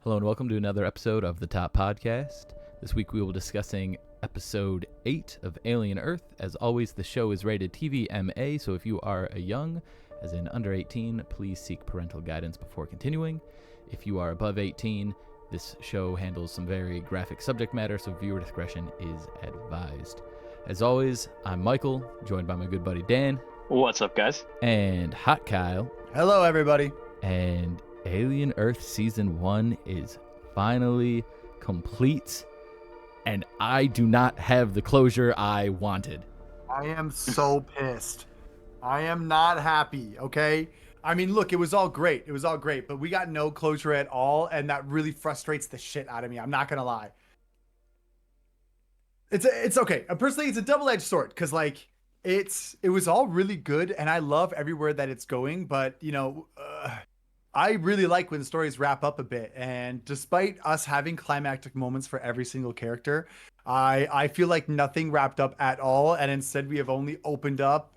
Hello and welcome to another episode of the Top Podcast. This week we will be discussing episode 8 of Alien Earth. As always, the show is rated TVMA, so if you are a young, as in under 18, please seek parental guidance before continuing. If you are above 18, this show handles some very graphic subject matter, so viewer discretion is advised. As always, I'm Michael, joined by my good buddy Dan. What's up, guys? And Hot Kyle. Hello, everybody. And Alien Earth Season 1 is finally complete, and I do not have the closure I wanted. I am so pissed. I am not happy, okay? I mean, look, it was all great. But we got no closure at all, and that really frustrates the shit out of me. I'm not going to lie. It's okay. Personally, it's a double-edged sword, because, like, it was all really good, and I love everywhere that it's going, but, I really like when stories wrap up a bit, and despite us having climactic moments for every single character, I feel like nothing wrapped up at all, and instead we have only opened up,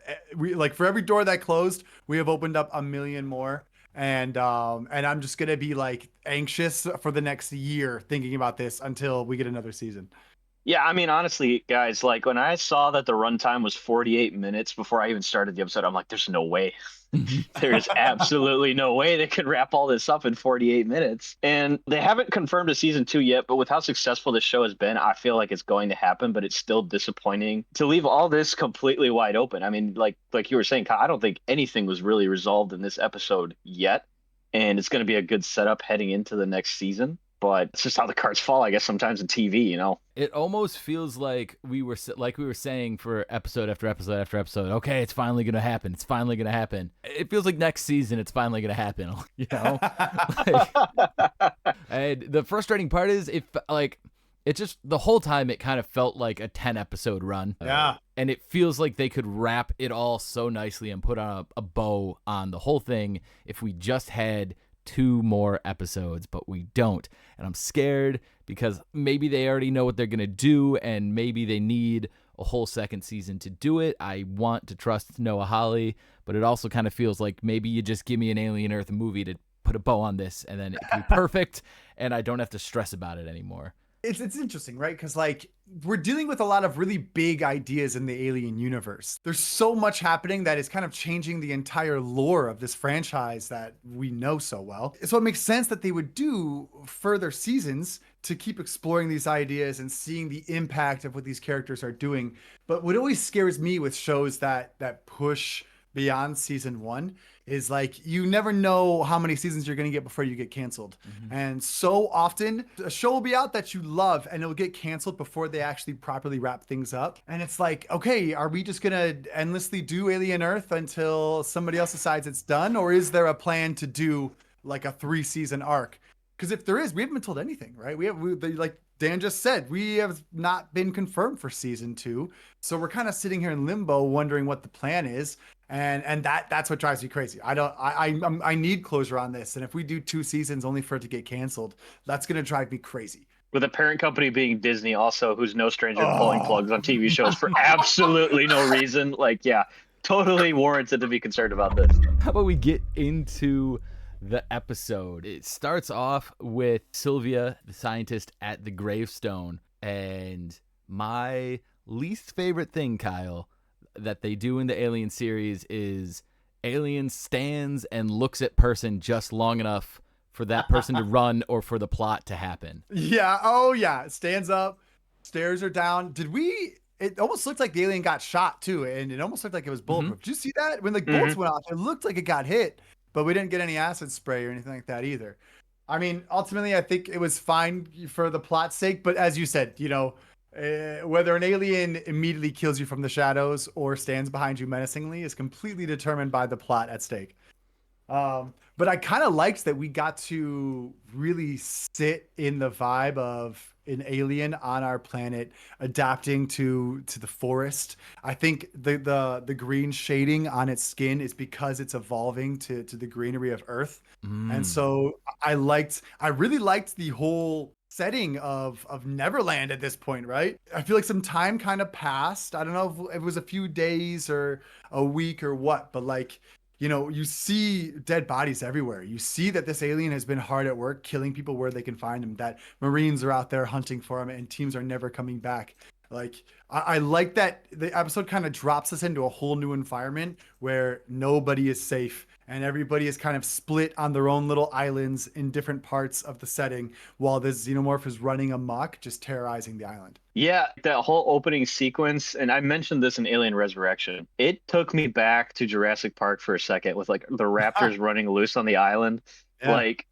for every door that closed, we have opened up a million more, and I'm just gonna be like anxious for the next year thinking about this until we get another season. Yeah, I mean, honestly, guys, like when I saw that the runtime was 48 minutes before I even started the episode, I'm like, there's no way. There is absolutely no way they could wrap all this up in 48 minutes. And they haven't confirmed a season 2 yet, but with how successful this show has been, I feel like it's going to happen, but it's still disappointing to leave all this completely wide open. I mean, like you were saying, Kyle, I don't think anything was really resolved in this episode yet. And it's going to be a good setup heading into the next season. But it's just how the cards fall, I guess, sometimes in TV, you know? It almost feels like we were saying for episode after episode after episode, okay, it's finally going to happen. It's finally going to happen. It feels like next season it's finally going to happen, you know? And the frustrating part is, it just, the whole time it kind of felt like a 10-episode run. Yeah. And it feels like they could wrap it all so nicely and put on a bow on the whole thing if we just had 2 more episodes, but we don't. And I'm scared because maybe they already know what they're going to do, and maybe they need a whole second season to do it. I want to trust Noah Hawley, but it also kind of feels like maybe you just give me an Alien Earth movie to put a bow on this, and then it can be perfect, and I don't have to stress about it anymore. It's interesting, right? Because like we're dealing with a lot of really big ideas in the Alien universe. There's so much happening that is kind of changing the entire lore of this franchise that we know so well. So it makes sense that they would do further seasons to keep exploring these ideas and seeing the impact of what these characters are doing. But what always scares me with shows that push beyond season 1 is like you never know how many seasons you're going to get before you get canceled. And so often a show will be out that you love and it'll get canceled before they actually properly wrap things up. And it's like, okay, are we just going to endlessly do Alien Earth until somebody else decides it's done? Or is there a plan to do like a 3-season arc? Because if there is, we haven't been told anything, right? Like Dan just said, we have not been confirmed for season 2. So we're kind of sitting here in limbo wondering what the plan is. And that's what drives me crazy. I need closure on this. And if we do 2 seasons only for it to get canceled, that's going to drive me crazy. With a parent company being Disney also, who's no stranger to pulling plugs on TV shows for absolutely no reason. Like, yeah, totally warranted to be concerned about this. How about we get into the episode? It starts off with Sylvia, the scientist at the gravestone, and my least favorite thing, Kyle, that they do in the Alien series is Alien stands and looks at person just long enough for that person to run or for the plot to happen. Yeah. Oh yeah. Stands up, stairs are down. It almost looked like the alien got shot too. And it almost looked like it was bulletproof. Did you see that? When the bolts went off, it looked like it got hit, but we didn't get any acid spray or anything like that either. I mean, ultimately, I think it was fine for the plot's sake, but as you said, whether an alien immediately kills you from the shadows or stands behind you menacingly is completely determined by the plot at stake. But I kind of liked that we got to really sit in the vibe of an alien on our planet adapting to the forest. I think the green shading on its skin is because it's evolving to the greenery of Earth. And so I really liked the whole setting of Neverland at this point, right? I feel like some time kind of passed. I don't know if it was a few days or a week or what, but like you know, you see dead bodies everywhere. You see that this alien has been hard at work killing people where they can find them, that Marines are out there hunting for him and teams are never coming back. Like, I like that the episode kind of drops us into a whole new environment where nobody is safe and everybody is kind of split on their own little islands in different parts of the setting while this xenomorph is running amok, just terrorizing the island. Yeah, that whole opening sequence, and I mentioned this in Alien Resurrection. It took me back to Jurassic Park for a second with like the raptors running loose on the island. Yeah. Like,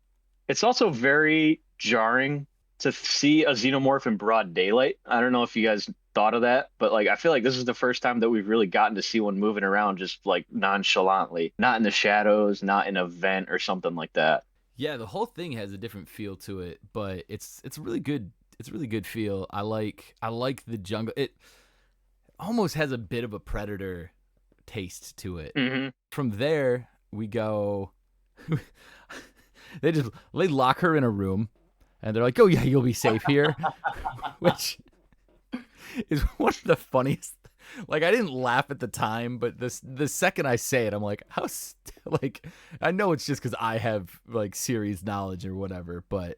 it's also very jarring to see a xenomorph in broad daylight. I don't know if you guys thought of that, but like I feel like this is the first time that we've really gotten to see one moving around just like nonchalantly, not in the shadows, not in a vent or something like that. Yeah, the whole thing has a different feel to it, but it's really good. It's a really good feel. I like the jungle. It almost has a bit of a Predator taste to it. Hmm. From there, we go. they lock her in a room, and they're like, "Oh yeah, you'll be safe here," which is one of the funniest. Like I didn't laugh at the time, but the second I say it, I'm like, like I know it's just because I have like series knowledge or whatever, but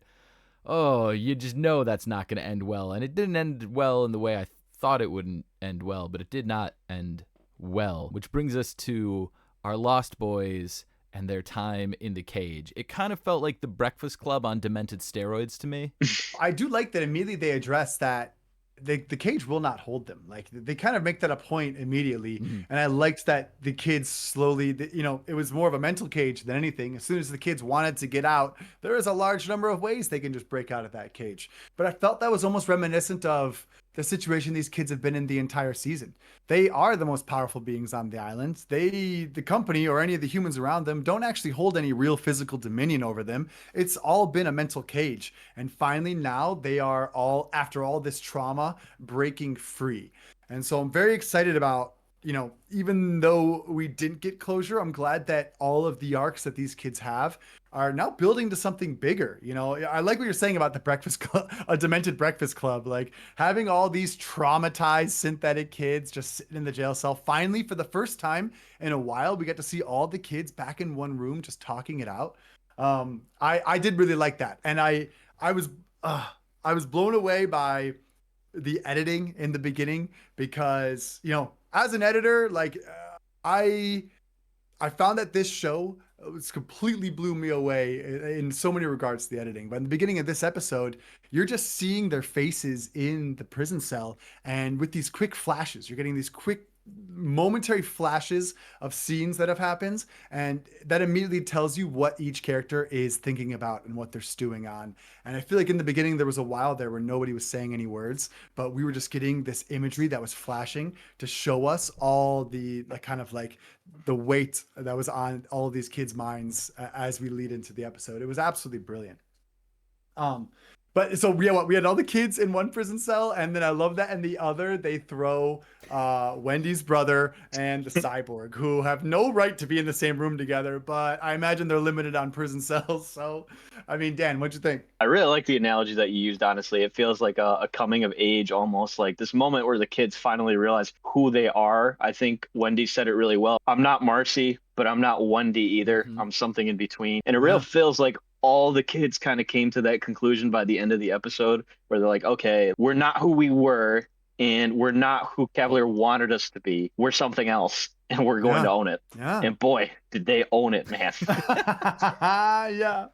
oh, you just know that's not going to end well, and it didn't end well in the way I thought it wouldn't end well, but it did not end well, which brings us to our Lost Boys and their time in the cage. It kind of felt like the Breakfast Club on demented steroids to me. I do like that immediately they address that the cage will not hold them. Like they kind of make that a point immediately. Mhm. And I liked that the kids slowly, you know, it was more of a mental cage than anything. As soon as the kids wanted to get out, there is a large number of ways they can just break out of that cage. But I felt that was almost reminiscent of the situation these kids have been in the entire season. They are the most powerful beings on the island. The company or any of the humans around them don't actually hold any real physical dominion over them. It's all been a mental cage. And finally, now they are all, after all this trauma, breaking free. And so I'm very excited about, you know, even though we didn't get closure, I'm glad that all of the arcs that these kids have are now building to something bigger. You know, I like what you're saying about the Breakfast Club, a demented Breakfast Club, like having all these traumatized synthetic kids just sitting in the jail cell. Finally, for the first time in a while, we get to see all the kids back in one room just talking it out. I did really like that, and I was uh, I was blown away by the editing in the beginning because, you know, as an editor, like I found that this show was completely blew me away in so many regards to the editing. But in the beginning of this episode, you're just seeing their faces in the prison cell, and with these quick flashes, you're getting these quick momentary flashes of scenes that have happened, and that immediately tells you what each character is thinking about and what they're stewing on. And I feel like in the beginning there was a while there where nobody was saying any words, but we were just getting this imagery that was flashing to show us all the like kind of like the weight that was on all of these kids' minds as we lead into the episode. It was absolutely brilliant. Um, but so yeah, what we had all the kids in one prison cell, and then I love that in the other they throw Wendy's brother and the cyborg, who have no right to be in the same room together. But I imagine they're limited on prison cells. So, I mean, Dan, what'd you think? I really like the analogy that you used, honestly. It feels like a coming of age almost, like this moment where the kids finally realize who they are. I think Wendy said it really well. I'm not Marcy, but I'm not Wendy either. Mhm. I'm something in between. And it real Yeah. feels like all the kids kind of came to that conclusion by the end of the episode where they're like, okay, we're not who we were, and we're not who Cavalier wanted us to be. We're something else, and we're going Yeah. to own it. Yeah. And boy, did they own it, man. Yeah.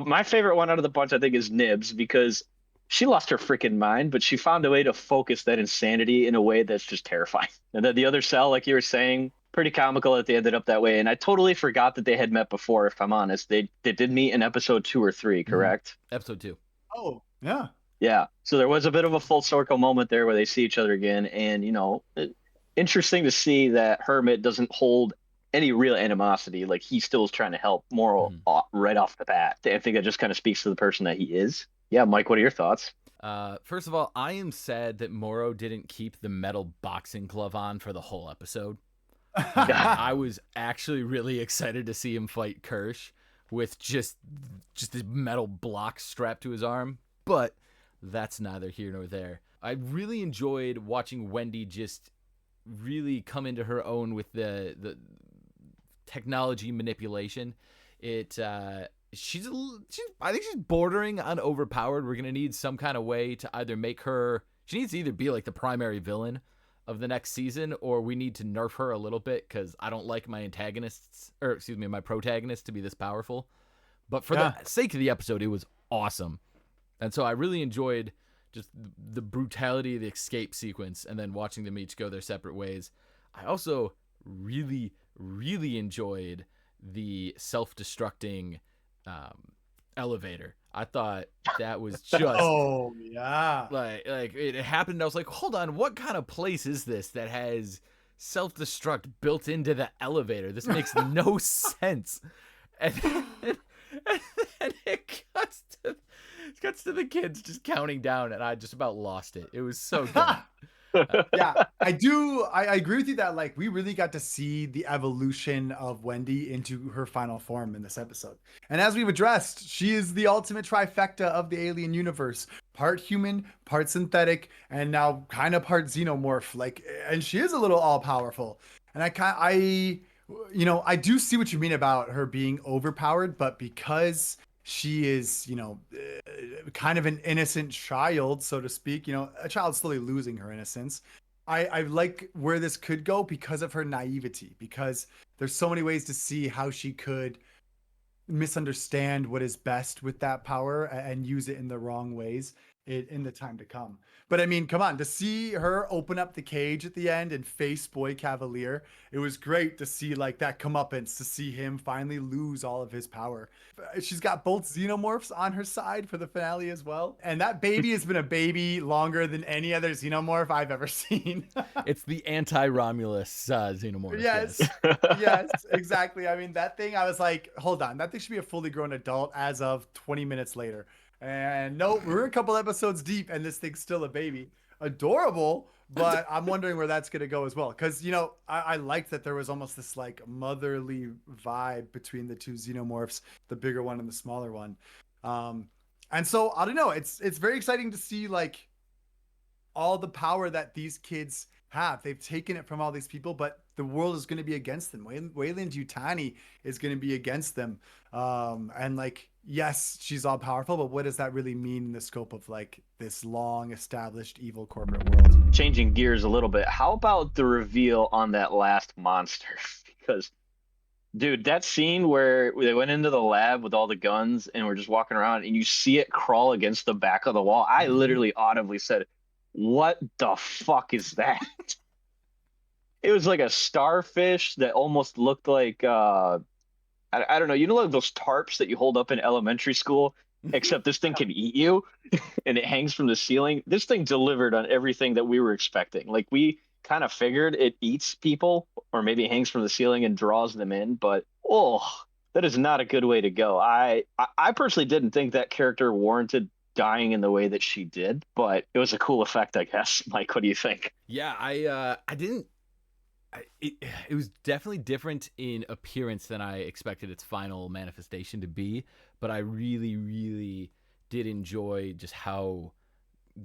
My favorite one out of the bunch, I think, is Nibs because she lost her freaking mind, but she found a way to focus that insanity in a way that's just terrifying. And then the other cell, like you were saying, pretty comical that they ended up that way. And I totally forgot that they had met before, if I'm honest. They did meet in episode 2 or 3, correct? Episode 2. Oh, yeah. Yeah. So there was a bit of a full circle moment there where they see each other again. And, interesting to see that Hermit doesn't hold any real animosity. Like he still is trying to help Moral right off the bat. I think that just kind of speaks to the person that he is. Yeah, Mike, what are your thoughts? First of all, I am sad that Moro didn't keep the metal boxing glove on for the whole episode. I was actually really excited to see him fight Kirsch with just this metal block strapped to his arm, but that's neither here nor there. I really enjoyed watching Wendy just really come into her own with technology manipulation. She's I think she's bordering on overpowered. We're gonna need some kind of way to either make her. She needs to either be like the primary villain of the next season, or we need to nerf her a little bit because I don't like my my protagonist to be this powerful. But for the sake of the episode, it was awesome, and so I really enjoyed just the brutality of the escape sequence, and then watching them each go their separate ways. I also really, really enjoyed the self-destructing elevator. I thought that was just oh yeah, like it happened. And I was like, hold on, what kind of place is this that has self-destruct built into the elevator? This makes no sense. And it cuts to the kids just counting down, and I just about lost it. It was so good. Yeah, I agree with you that like we really got to see the evolution of Wendy into her final form in this episode. And as we've addressed, she is the ultimate trifecta of the alien universe. Part human, part synthetic, and now kind of part xenomorph. Like, and she is a little all powerful. And I do see what you mean about her being overpowered, but because she is, kind of an innocent child, so to speak, a child slowly losing her innocence. I like where this could go because of her naivety, because there's so many ways to see how she could misunderstand what is best with that power and use it in the wrong ways in the time to come. But I mean, come on, to see her open up the cage at the end and face Boy Cavalier, it was great to see like that comeuppance, to see him finally lose all of his power. She's got both xenomorphs on her side for the finale as well. And that baby has been a baby longer than any other xenomorph I've ever seen. It's the anti-Romulus xenomorph. Yes. Yes, exactly. I mean, that thing, I was like, hold on, that thing should be a fully grown adult as of 20 minutes later. And no, we're a couple episodes deep and this thing's still a baby. Adorable, but I'm wondering where that's going to go as well. Because, I liked that there was almost this like motherly vibe between the two xenomorphs, the bigger one and the smaller one. And so, I don't know, it's very exciting to see like all the power that these kids have. They've taken it from all these people, but the world is going to be against them. Weyland-Yutani is going to be against them. And like, yes, she's all powerful, but what does that really mean in the scope of like this long established evil corporate world? Changing gears a little bit, how about the reveal on that last monster? Because, dude, that scene where they went into the lab with all the guns and we're just walking around and you see it crawl against the back of the wall, I literally audibly said, what the fuck is that? It was like a starfish that almost looked like I don't know, like those tarps that you hold up in elementary school, except this thing can eat you and it hangs from the ceiling. This thing delivered on everything that we were expecting. Like, we kind of figured it eats people or maybe hangs from the ceiling and draws them in, but that is not a good way to go. I personally didn't think that character warranted dying in the way that she did, but it was a cool effect, I guess. Mike, what do you think? Yeah, I didn't. It was definitely different in appearance than I expected its final manifestation to be, but I really, really did enjoy just how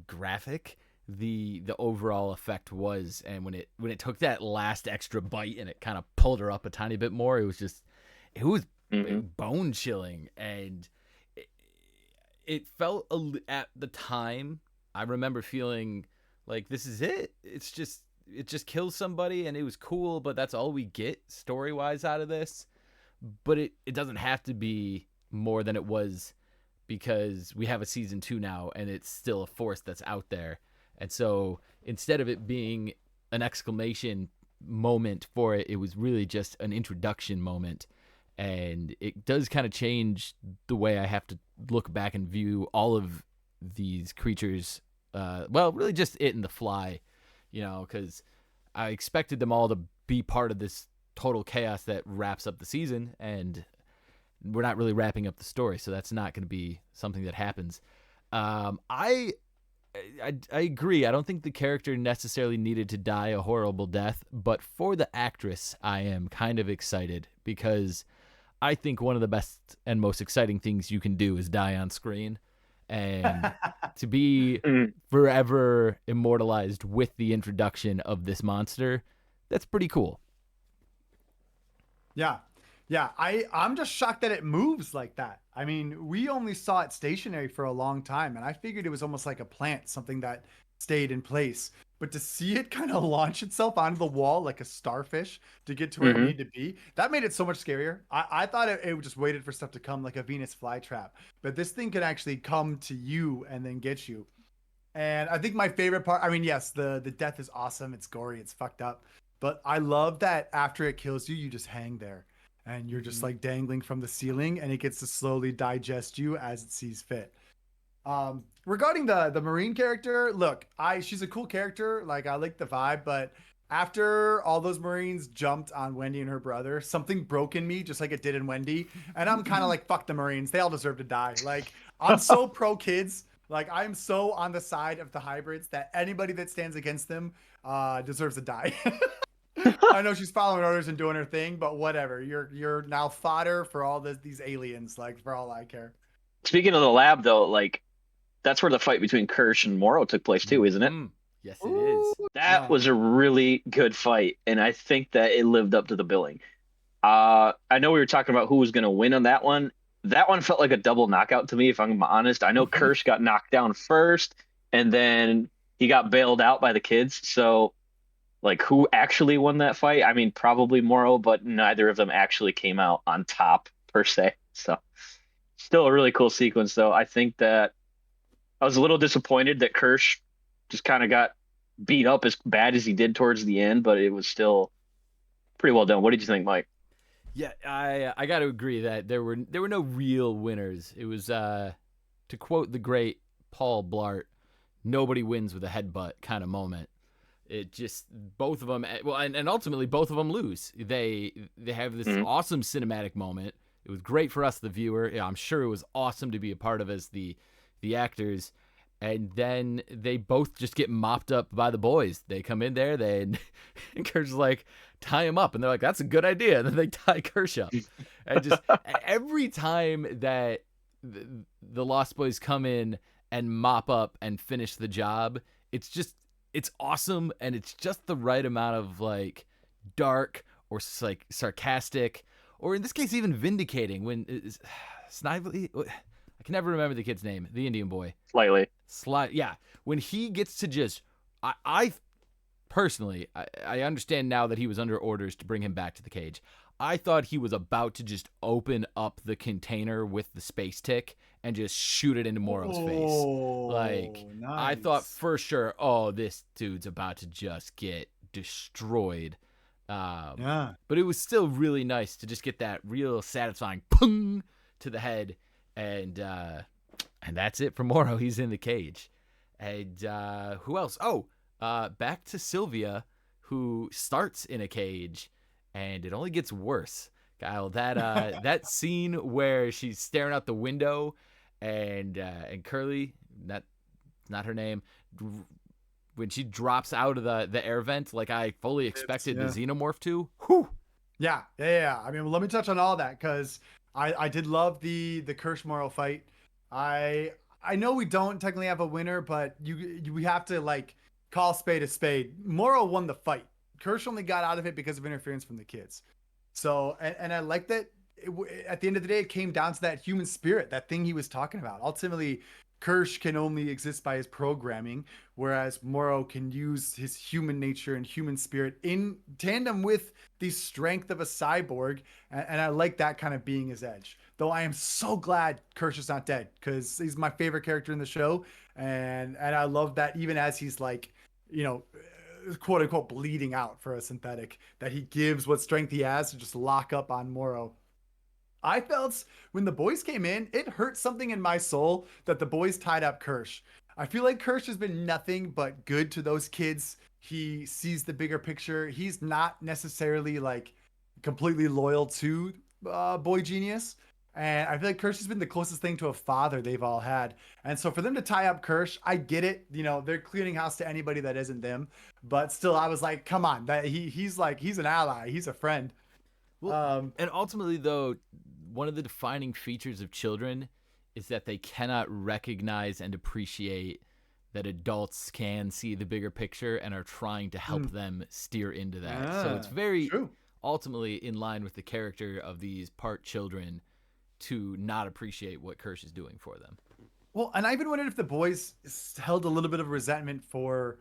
graphic the overall effect was. And when it took that last extra bite and it kind of pulled her up a tiny bit more, it was bone chilling. And it felt at the time, I remember feeling like, this is it. It just kills somebody and it was cool, but that's all we get story-wise out of this. But it doesn't have to be more than it was, because we have a season 2 now and it's still a force that's out there. And so instead of it being an exclamation moment for it, it was really just an introduction moment. And it does kind of change the way I have to look back and view all of these creatures. Really just it and the Fly, because I expected them all to be part of this total chaos that wraps up the season, and we're not really wrapping up the story, so that's not going to be something that happens. I agree. I don't think the character necessarily needed to die a horrible death, but for the actress, I am kind of excited, because I think one of the best and most exciting things you can do is die on screen. And to be forever immortalized with the introduction of this monster, that's pretty cool. Yeah. Yeah, I'm just shocked that it moves like that. I mean, we only saw it stationary for a long time, and I figured it was almost like a plant, something that stayed in place. But to see it kind of launch itself onto the wall like a starfish to get to where it Hmm. needed to be, that made it so much scarier. I thought it just waited for stuff to come like a Venus flytrap, but this thing could actually come to you and then get you. And I think my favorite part, I mean, yes, the death is awesome. It's gory, it's fucked up. But I love that after it kills you, you just hang there and you're just like dangling from the ceiling and it gets to slowly digest you as it sees fit. Regarding the Marine character, look, I she's a cool character. Like I like the vibe, but after all those Marines jumped on Wendy and her brother, something broke in me, just like it did in Wendy. And I'm kind of like, fuck the Marines. They all deserve to die. Like I'm so pro kids. Like I'm so on the side of the hybrids that anybody that stands against them deserves to die. I know she's following orders and doing her thing, but whatever. You're now fodder for all these aliens. Like for all I care. Speaking of the lab, though, like that's where the fight between Kirsch and Morrow took place too, isn't it? Mhm. Yes, it Ooh, is. That yeah. was a really good fight, and I think that it lived up to the billing. I know we were talking about who was going to win on that one. That one felt like a double knockout to me, if I'm honest. I know Kirsch got knocked down first, and then he got bailed out by the kids. So, like, who actually won that fight? I mean, probably Morrow, but neither of them actually came out on top per se. So, still a really cool sequence, though. I think that I was a little disappointed that Kirsch just kind of got beat up as bad as he did towards the end, but it was still pretty well done. What did you think, Mike? Yeah, I got to agree that there were no real winners. It was to quote the great Paul Blart, nobody wins with a headbutt kind of moment. It just both of them well and ultimately both of them lose. They have this Mhm. awesome cinematic moment. It was great for us the viewer. Yeah, I'm sure it was awesome to be a part of as the actors. And then they both just get mopped up by the boys. They come in there, and Kurt's like, tie him up. And they're like, that's a good idea. And then they tie Kirsch up. And just every time that the Lost Boys come in and mop up and finish the job, it's awesome. And it's just the right amount of like dark or like sarcastic, or in this case, even vindicating when Snively, I can never remember the kid's name, the Indian boy. Slightly. Yeah, when he gets to just, I personally, I understand now that he was under orders to bring him back to the cage. I thought he was about to just open up the container with the space tick and just shoot it into Morrow's face. Like, Oh, I thought nice. for sure, oh, this dude's about to just get destroyed. Yeah. But it was still really nice to just get that real satisfying pung to the head, and that's it for Morrow. He's in the cage. And who else? Oh, back to Sylvia, who starts in a cage, and it only gets worse. Kyle, that scene where she's staring out the window, and Curly, not her name, when she drops out of the air vent, like I fully expected the Yeah. xenomorph to. Whew. Yeah. I mean, well, let me touch on all that because I did love the Kirsch Morrow fight. I know we don't technically have a winner, but we have to like call spade a spade. Morrow won the fight. Kirsch only got out of it because of interference from the kids. So and I like that. At the end of the day, it came down to that human spirit, that thing he was talking about. Ultimately, Kirsch can only exist by his programming, whereas Morrow can use his human nature and human spirit in tandem with the strength of a cyborg. And I like that kind of being his edge. Though I am so glad Kirsch is not dead because he's my favorite character in the show. And I love that even as he's like, you know, quote unquote bleeding out for a synthetic, that he gives what strength he has to just lock up on Morrow. I felt when the boys came in, it hurt something in my soul that the boys tied up Kirsch. I feel like Kirsch has been nothing but good to those kids. He sees the bigger picture. He's not necessarily like completely loyal to Boy Genius. And I feel like Kirsch has been the closest thing to a father they've all had. And so for them to tie up Kirsch, I get it. You know, they're clearing house to anybody that isn't them. But still, I was like, come on, that he's an ally. He's a friend. Well, Um, and ultimately, though, one of the defining features of children is that they cannot recognize and appreciate that adults can see the bigger picture and are trying to help them steer into that. So it's very True. ultimately in line with the character of these part children to not appreciate what Kirsch is doing for them. Well, and I even wondered if the boys held a little bit of resentment for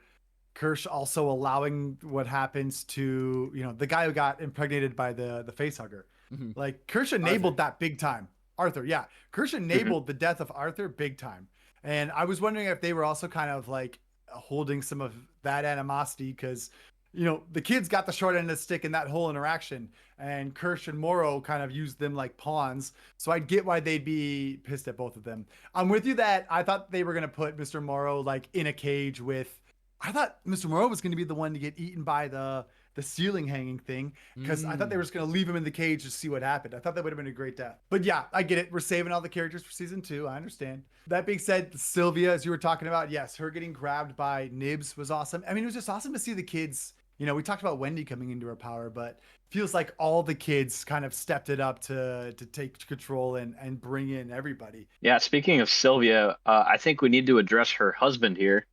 Kirsch also allowing what happens to, the guy who got impregnated by the face hugger. Mhm. Like Kirsch enabled that big time. Arthur, yeah. Kirsch enabled the death of Arthur big time. And I was wondering if they were also kind of like holding some of that animosity because, the kids got the short end of the stick in that whole interaction, and Kirsch and Morrow kind of used them like pawns. So I get why they'd be pissed at both of them. I'm with you that I thought they were going to put Mr. Morrow like in a cage with, I thought Mr. Morrow was going to be the one to get eaten by the ceiling hanging thing because I thought they were just going to leave him in the cage to see what happened. I thought that would have been a great death. But yeah, I get it. We're saving all the characters for season 2. I understand. That being said, Sylvia, as you were talking about, yes, her getting grabbed by Nibs was awesome. I mean, it was just awesome to see the kids. We talked about Wendy coming into her power, but feels like all the kids kind of stepped it up to take control and bring in everybody. Yeah, speaking of Sylvia, I think we need to address her husband here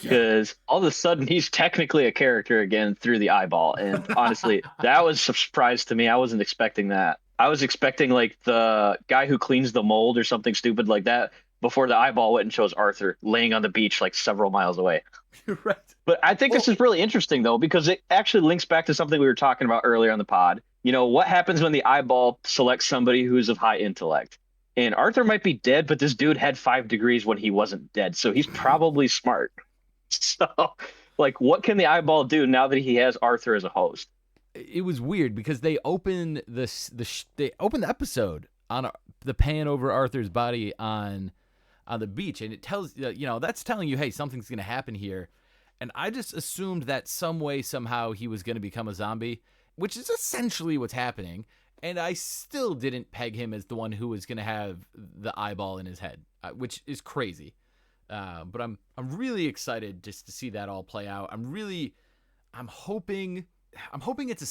because all of a sudden he's technically a character again through the eyeball. And honestly, that was a surprise to me. I wasn't expecting that. I was expecting like the guy who cleans the mold or something stupid like that before the eyeball went and shows Arthur laying on the beach like several miles away. Right. But I think this is really interesting, though, because it actually links back to something we were talking about earlier on the pod. What happens when the eyeball selects somebody who's of high intellect? And Arthur might be dead, but this dude had 5 degrees when he wasn't dead. So he's probably smart. So, like, what can the eyeball do now that he has Arthur as a host? It was weird because they opened they opened the episode on the pan over Arthur's body on the beach, and it tells that's telling you, hey, something's gonna happen here. And I just assumed that some way, somehow, he was going to become a zombie, which is essentially what's happening. And I still didn't peg him as the one who was going to have the eyeball in his head, which is crazy. But I'm really excited just to see that all play out. I'm hoping it's a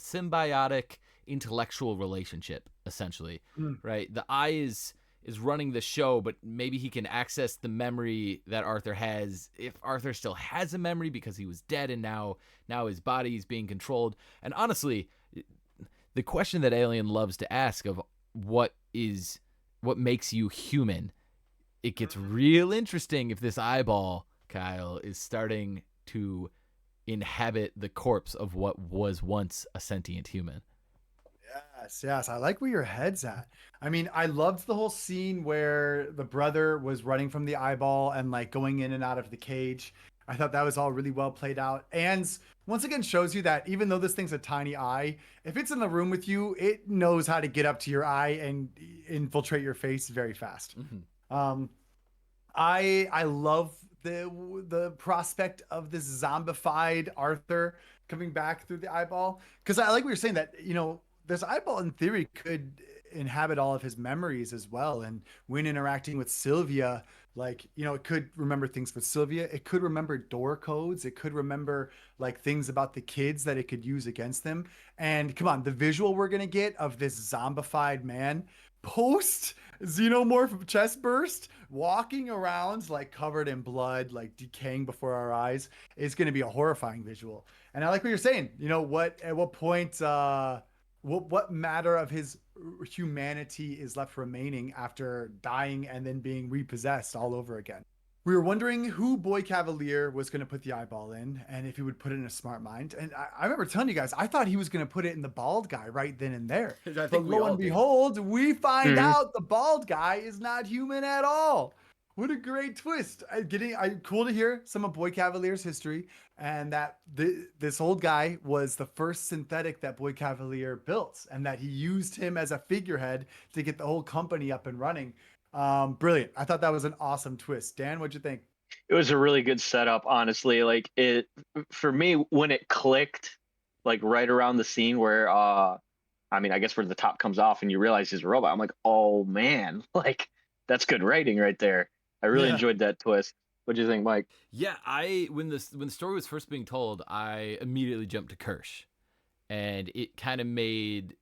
symbiotic intellectual relationship, essentially, right? The eye is running the show, but maybe he can access the memory that Arthur has if Arthur still has a memory because he was dead and now his body is being controlled. And honestly, the question that Alien loves to ask of what makes you human, it gets real interesting if this eyeball, Kyle, is starting to inhabit the corpse of what was once a sentient human. Yes. I like where your head's at. I mean, I loved the whole scene where the brother was running from the eyeball and like going in and out of the cage. I thought that was all really well played out. And once again shows you that even though this thing's a tiny eye, if it's in the room with you, it knows how to get up to your eye and infiltrate your face very fast. Mm-hmm. I love the prospect of this zombified Arthur coming back through the eyeball, because I like what you're saying that this eyeball in theory could inhabit all of his memories as well. And when interacting with Sylvia, like, it could remember things with Sylvia. It could remember door codes. It could remember like things about the kids that it could use against them. And come on, the visual we're going to get of this zombified man post xenomorph chest burst walking around like covered in blood, like decaying before our eyes, is going to be a horrifying visual. And I like what you're saying. At what point, what matter of his humanity is left remaining after dying and then being repossessed all over again? We were wondering who Boy Cavalier was going to put the eyeball in and if he would put it in a smart mind. And I remember telling you guys, I thought he was going to put it in the bald guy right then and there. But lo and behold, we find out the bald guy is not human at all. What a great twist. Cool to hear some of Boy Cavalier's history, and that this old guy was the first synthetic that Boy Cavalier built, and that he used him as a figurehead to get the whole company up and running. Brilliant. I thought that was an awesome twist. Dan, what'd you think? It was a really good setup, honestly. Like, for me, when it clicked, like right around the scene where, I guess where the top comes off and you realize he's a robot, I'm like, oh man, like that's good writing right there. I really enjoyed that twist. What do you think, Mike? Yeah, when the story was first being told, I immediately jumped to Kirsch, and it kind of made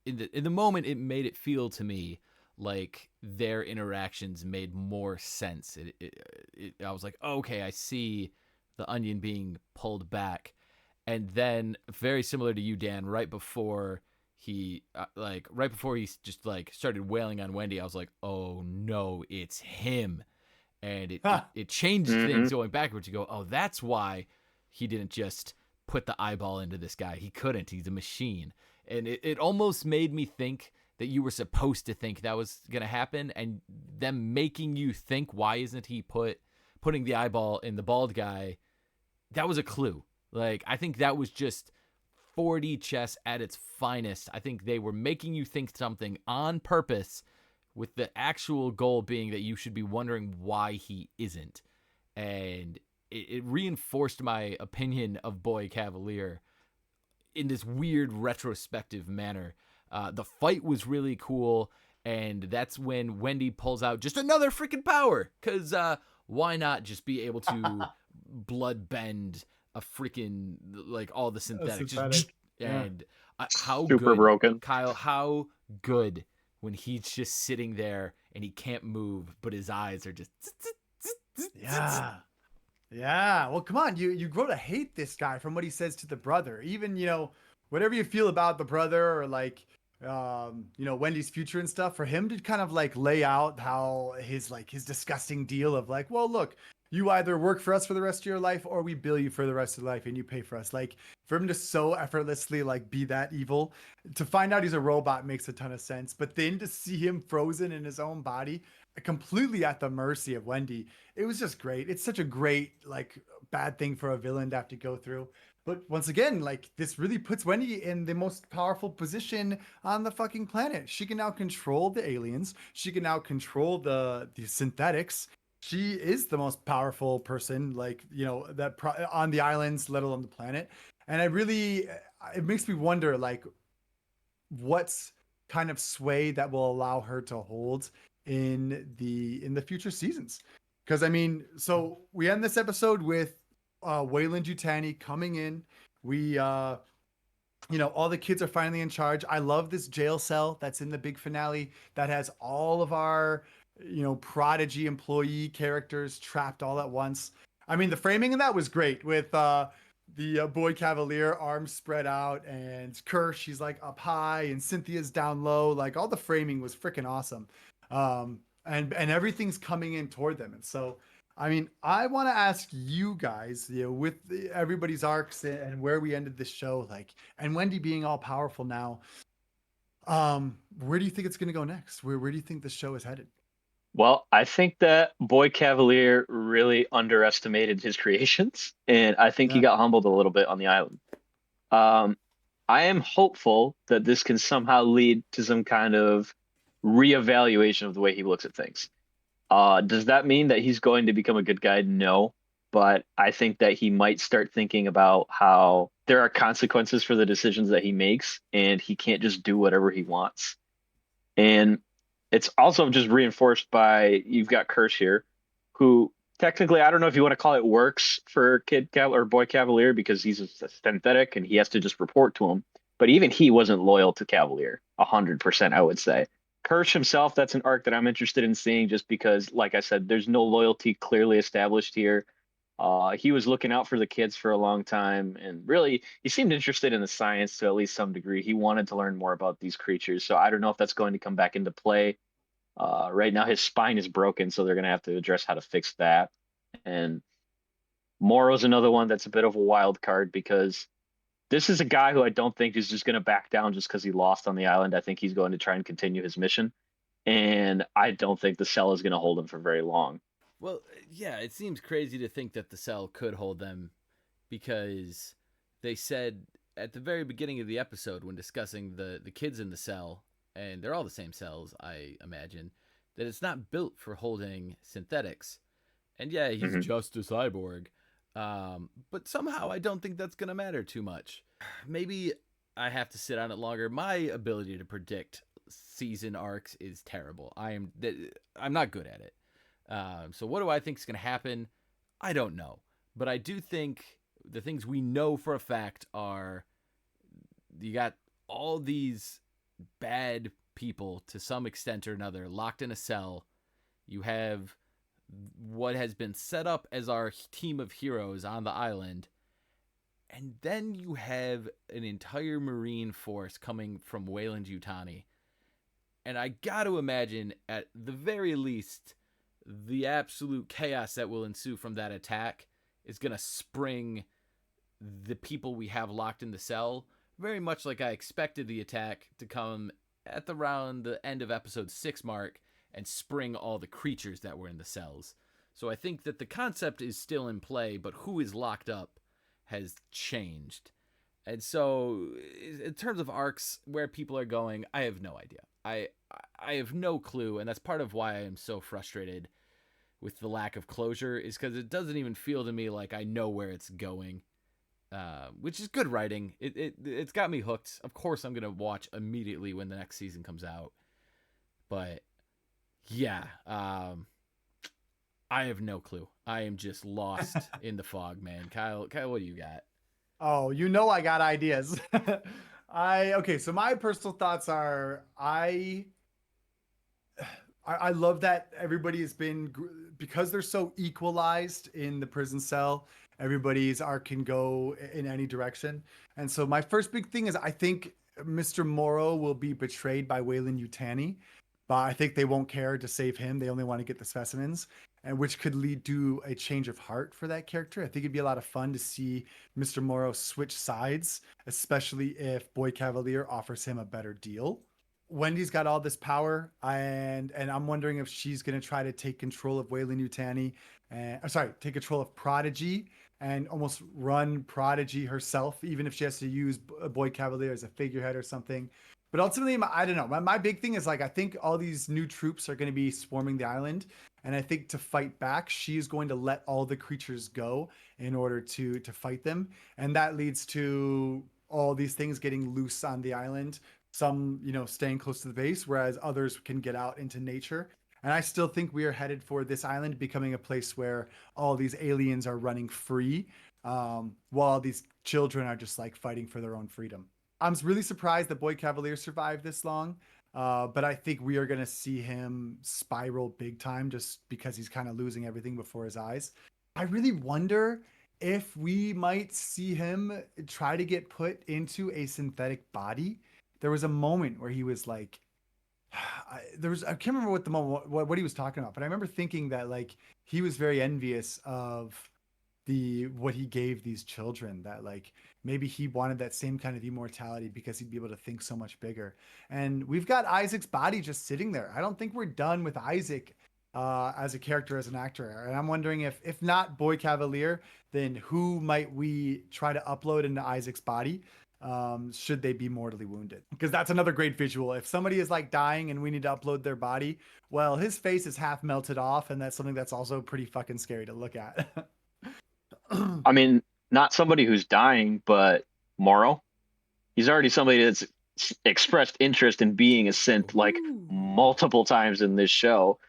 in the moment it made it feel to me like their interactions made more sense. I was like, okay, I see the onion being pulled back, And then, very similar to you, Dan, right before he just like started wailing on Wendy, I was like, oh no, it's him. And it changed things going backwards. You go, oh, that's why he didn't just put the eyeball into this guy. He couldn't. He's a machine. And it almost made me think that you were supposed to think that was going to happen, and them making you think, why isn't he putting the eyeball in the bald guy? That was a clue. Like, I think that was just 4D chess at its finest. I think they were making you think something on purpose, with the actual goal being that you should be wondering why he isn't. And it reinforced my opinion of Boy Cavalier in this weird retrospective manner. The fight was really cool, and that's when Wendy pulls out just another freaking power, because why not just be able to blood bend a freaking, like, all the synthetics. And how super good, broken. Kyle, how good when he's just sitting there and he can't move, but his eyes are just yeah. Well, come on, you grow to hate this guy from what he says to the brother. Even, whatever you feel about the brother, or like Wendy's future and stuff, for him to kind of like lay out how his disgusting deal of like, well, look, you either work for us for the rest of your life, or we bill you for the rest of your life and you pay for us. Like, for him to so effortlessly like be that evil, to find out he's a robot makes a ton of sense. But then to see him frozen in his own body, completely at the mercy of Wendy, it was just great. It's such a great, like, bad thing for a villain to have to go through. But once again, like, this really puts Wendy in the most powerful position on the fucking planet. She can now control the aliens. She can now control the synthetics. She is the most powerful person, like, on the islands, let alone the planet. And it makes me wonder, like, what's kind of sway that will allow her to hold in the future seasons. Because, I mean, so we end this episode with Weyland-Yutani coming in. We, all the kids are finally in charge. I love this jail cell that's in the big finale that has all of our, prodigy employee characters trapped all at once. I mean, the framing in that was great with the Boy Cavalier arms spread out, and Kirsch, she's like up high, and Cynthia's down low. Like, all the framing was freaking awesome. And everything's coming in toward them. And so, I mean, I want to ask you guys, with everybody's arcs and where we ended this show, like, and Wendy being all powerful now, where do you think it's going to go next? Where do you think the show is headed? Well, I think that Boy Cavalier really underestimated his creations, and I think he got humbled a little bit on the island. I am hopeful that this can somehow lead to some kind of reevaluation of the way he looks at things. Does that mean that he's going to become a good guy? No, but I think that he might start thinking about how there are consequences for the decisions that he makes, and he can't just do whatever he wants. And it's also just reinforced by, you've got Kirsch here, who technically, I don't know if you want to call it works for Boy Cavalier, because he's a synthetic and he has to just report to him. But even he wasn't loyal to Cavalier 100%, I would say. Kirsch himself, that's an arc that I'm interested in seeing, just because, like I said, there's no loyalty clearly established here. He was looking out for the kids for a long time, and really, he seemed interested in the science to at least some degree. He wanted to learn more about these creatures, so I don't know if that's going to come back into play. Right now, his spine is broken, so they're going to have to address how to fix that. And Morrow's another one that's a bit of a wild card, because this is a guy who I don't think is just going to back down just because he lost on the island. I think he's going to try and continue his mission, and I don't think the cell is going to hold him for very long. Well, yeah, it seems crazy to think that the cell could hold them, because they said at the very beginning of the episode, when discussing the kids in the cell, and they're all the same cells, I imagine, that it's not built for holding synthetics. And yeah, he's just a cyborg. But somehow I don't think that's going to matter too much. Maybe I have to sit on it longer. My ability to predict season arcs is terrible. I'm not good at it. So what do I think is going to happen? I don't know. But I do think the things we know for a fact are, you got all these bad people to some extent or another locked in a cell. You have what has been set up as our team of heroes on the island, And then you have an entire Marine force coming from Weyland-Yutani. And I got to imagine, at the very least, the absolute chaos that will ensue from that attack is going to spring the people we have locked in the cell, very much like I expected the attack to come at around the end of episode 6 mark and spring all the creatures that were in the cells. So I think that the concept is still in play, but who is locked up has changed. And so in terms of arcs, where people are going, I have no idea. I have no clue, and that's part of why I am so frustrated with the lack of closure, is because it doesn't even feel to me like I know where it's going, which is good writing. It's got me hooked. Of course I'm going to watch immediately when the next season comes out. But, yeah, I have no clue. I am just lost in the fog, man. Kyle, what do you got? Oh, you know I got ideas. Okay, so my personal thoughts are I love that everybody has been, because they're so equalized in the prison cell, everybody's arc can go in any direction. And so my first big thing is I think Mr. Morrow will be betrayed by Weyland-Yutani, but I think they won't care to save him. They only want to get the specimens, and which could lead to a change of heart for that character. I think it'd be a lot of fun to see Mr. Morrow switch sides, especially if Boy Cavalier offers him a better deal. Wendy's got all this power, and I'm wondering if she's going to try to take control of Weyland-Yutani, and take control of Prodigy and almost run Prodigy herself, even if she has to use Boy Cavalier as a figurehead or something. But ultimately, I don't know. My big thing is, like, I think all these new troops are going to be swarming the island, and I think to fight back, she's going to let all the creatures go in order to fight them, and that leads to all these things getting loose on the island. Some, staying close to the base, whereas others can get out into nature. And I still think we are headed for this island becoming a place where all these aliens are running free, while these children are just like fighting for their own freedom. I'm really surprised that Boy Cavalier survived this long, but I think we are going to see him spiral big time just because he's kind of losing everything before his eyes. I really wonder if we might see him try to get put into a synthetic body. There was a moment where he was like, I can't remember what the moment, what he was talking about, but I remember thinking that, like, he was very envious of what he gave these children, that, like, maybe he wanted that same kind of immortality because he'd be able to think so much bigger. And we've got Isaac's body just sitting there. I don't think we're done with Isaac as a character, as an actor. And I'm wondering if not Boy Cavalier, then who might we try to upload into Isaac's body? Should they be mortally wounded? Because that's another great visual. If somebody is like dying and we need to upload their body, well, his face is half melted off, and that's something that's also pretty fucking scary to look at. I mean, not somebody who's dying, but Morrow. He's already somebody that's expressed interest in being a synth like multiple times in this show.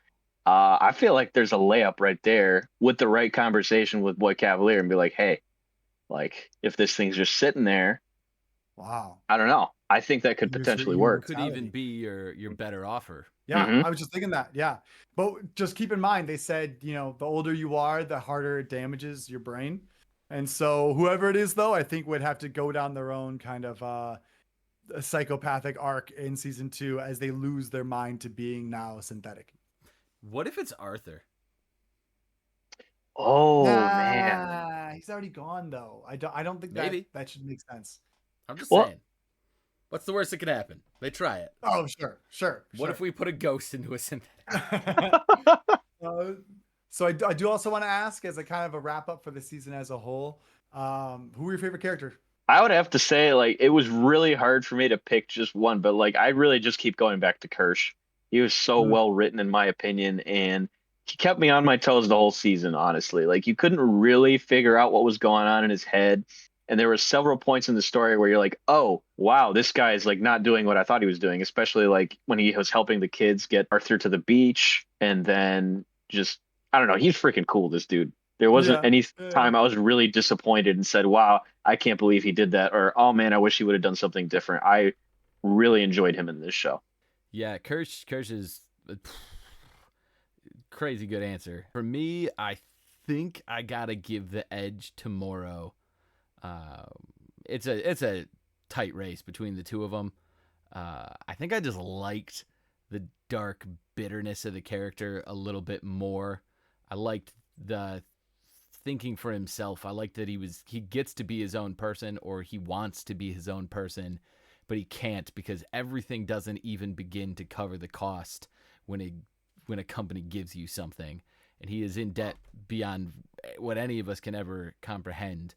I feel like there's a layup right there with the right conversation with Boy Cavalier and be like, hey, like, if this thing's just sitting there, Wow. I don't know. I think that could potentially work. Could even be your better offer. Yeah, I was just thinking that. Yeah. But just keep in mind, they said, the older you are, the harder it damages your brain. And so whoever it is, though, I think would have to go down their own kind of a psychopathic arc in season 2 as they lose their mind to being now synthetic. What if it's Arthur? Oh, man. He's already gone, though. I don't think that should make sense. I'm just saying. What's the worst that could happen? They try it. Oh, sure. What if we put a ghost into a synthetic? So I do also want to ask, as a kind of a wrap up for the season as a whole, who were your favorite character? I would have to say, like, it was really hard for me to pick just one, but, like, I really just keep going back to Kirsch. He was so well written, in my opinion, and he kept me on my toes the whole season, honestly. Like, you couldn't really figure out what was going on in his head. And there were several points in the story where you're like, oh, wow, this guy is, like, not doing what I thought he was doing, especially, like, when he was helping the kids get Arthur to the beach. And then just, I don't know, he's freaking cool, this dude. There wasn't any time I was really disappointed and said, wow, I can't believe he did that. Or, oh, man, I wish he would have done something different. I really enjoyed him in this show. Yeah, Kirsch is a crazy good answer. For me, I think I got to give the edge to Morrow. It's a tight race between the two of them. I think I just liked the dark bitterness of the character a little bit more. I liked the thinking for himself. I liked that he gets to be his own person, or he wants to be his own person, but he can't because everything doesn't even begin to cover the cost when a company gives you something, and he is in debt beyond what any of us can ever comprehend.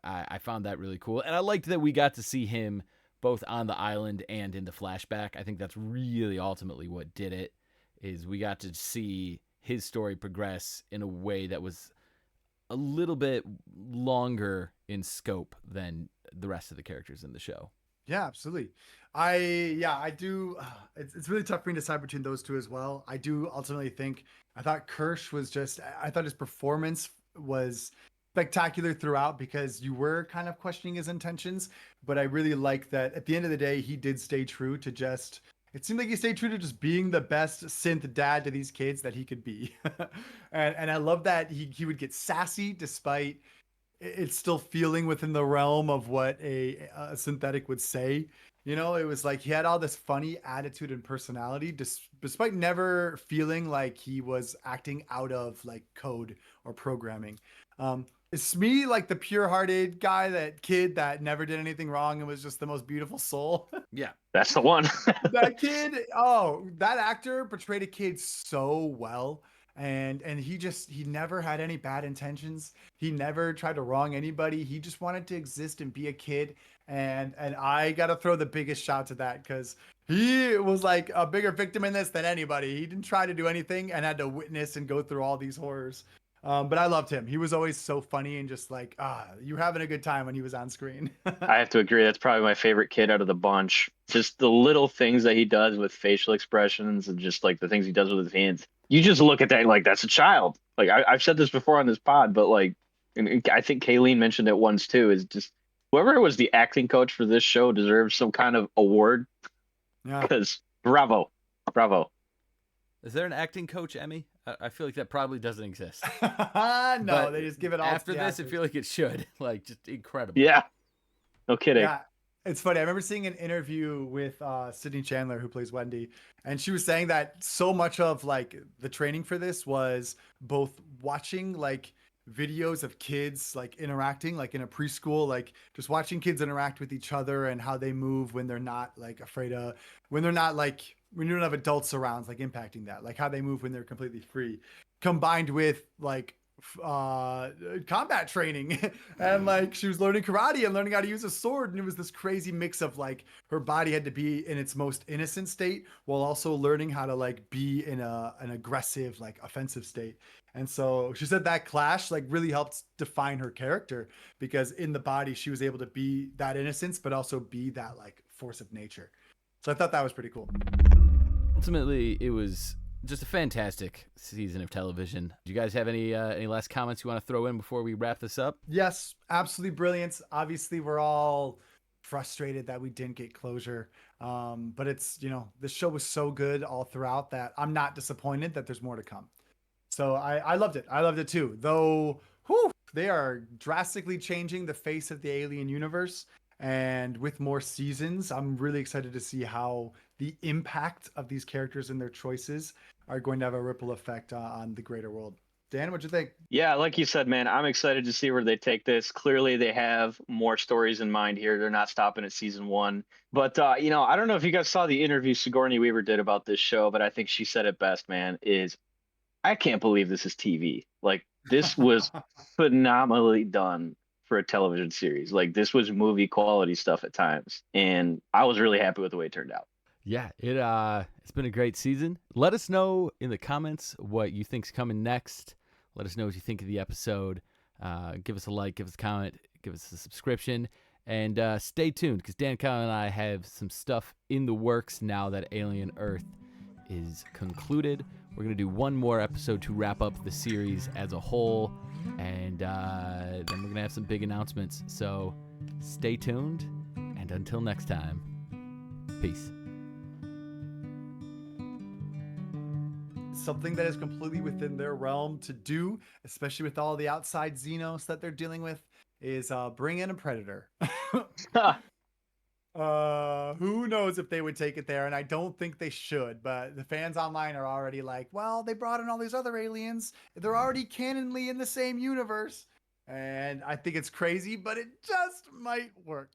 I found that really cool, and I liked that we got to see him both on the island and in the flashback. I think that's really ultimately what did it, is we got to see his story progress in a way that was a little bit longer in scope than the rest of the characters in the show. Yeah, absolutely. I do. It's really tough for me to decide between those two as well. I do ultimately think I thought Kirsch was just. I thought his performance was spectacular throughout because you were kind of questioning his intentions, but I really like that at the end of the day he did stay true to just. It seemed like he stayed true to just being the best synth dad to these kids that he could be, and I love that he would get sassy despite it's still feeling within the realm of what a synthetic would say. You know, it was like he had all this funny attitude and personality, despite never feeling like he was acting out of like code or programming. Is Smee like the pure-hearted guy, that kid that never did anything wrong and was just the most beautiful soul? Yeah. That's the one. That kid, oh, that actor portrayed a kid so well. And he never had any bad intentions. He never tried to wrong anybody. He just wanted to exist and be a kid. And I gotta throw the biggest shout to that because he was like a bigger victim in this than anybody. He didn't try to do anything and had to witness and go through all these horrors. But I loved him. He was always so funny and just like, you were having a good time when he was on screen. I have to agree. That's probably my favorite kid out of the bunch. Just the little things that he does with facial expressions and just like the things he does with his hands. You just look at that like that's a child. Like I've said this before on this pod, but like, and I think Kayleen mentioned it once too. Is just whoever was the acting coach for this show deserves some kind of award Yeah. because bravo, bravo. Is there an acting coach Emmy? I feel like that probably doesn't exist. No, But they just give it all after to the this. I actors. feel like it should. Like, just incredible. Yeah, no kidding. Yeah, it's funny. I remember seeing an interview with Sydney Chandler, who plays Wendy, and she was saying that so much of like the training for this was both watching like videos of kids like interacting like in a preschool, like just watching kids interact with each other and how they move when they're not like afraid of, when they're not like, when you don't have adults around like impacting that, like how they move when they're completely free, combined with like combat training. And like she was learning karate and learning how to use a sword, and it was this crazy mix of like her body had to be in its most innocent state while also learning how to like be in an aggressive like offensive state. And so she said that clash like really helped define her character because in the body she was able to be that innocence but also be that like force of nature. So I thought that was pretty cool. Ultimately, it was just a fantastic season of television. Do you guys have any last comments you want to throw in before we wrap this up? Yes, absolutely brilliant. Obviously, we're all frustrated that we didn't get closure. But it's, you know, the show was so good all throughout that I'm not disappointed that there's more to come. So I loved it. I loved it too. Though, whew, they are drastically changing the face of the Alien universe. And with more seasons, I'm really excited to see how the impact of these characters and their choices are going to have a ripple effect on the greater world. Dan, what'd you think? Yeah, like you said, man, I'm excited to see where they take this. Clearly, they have more stories in mind here. They're not stopping at season one. But, you know, I don't know if you guys saw the interview Sigourney Weaver did about this show, but I think she said it best, man, is I can't believe this is TV. Like, this was phenomenally done for a television series. Like, this was movie quality stuff at times. And I was really happy with the way it turned out. Yeah, it's been a great season. Let us know in the comments what you think's coming next. Let us know what you think of the episode. Give us a like, give us a comment, give us a subscription, and stay tuned because Dan, Kyle, and I have some stuff in the works now that Alien Earth is concluded. We're going to do one more episode to wrap up the series as a whole, and then we're going to have some big announcements. So stay tuned, and until next time, peace. Something that is completely within their realm to do, especially with all the outside Xenos that they're dealing with. is bring in a predator. Who knows if they would take it there, and I don't think they should, but the fans online are already like, well, they brought in all these other aliens. They're already canonly in the same universe. And I think it's crazy, but it just might work.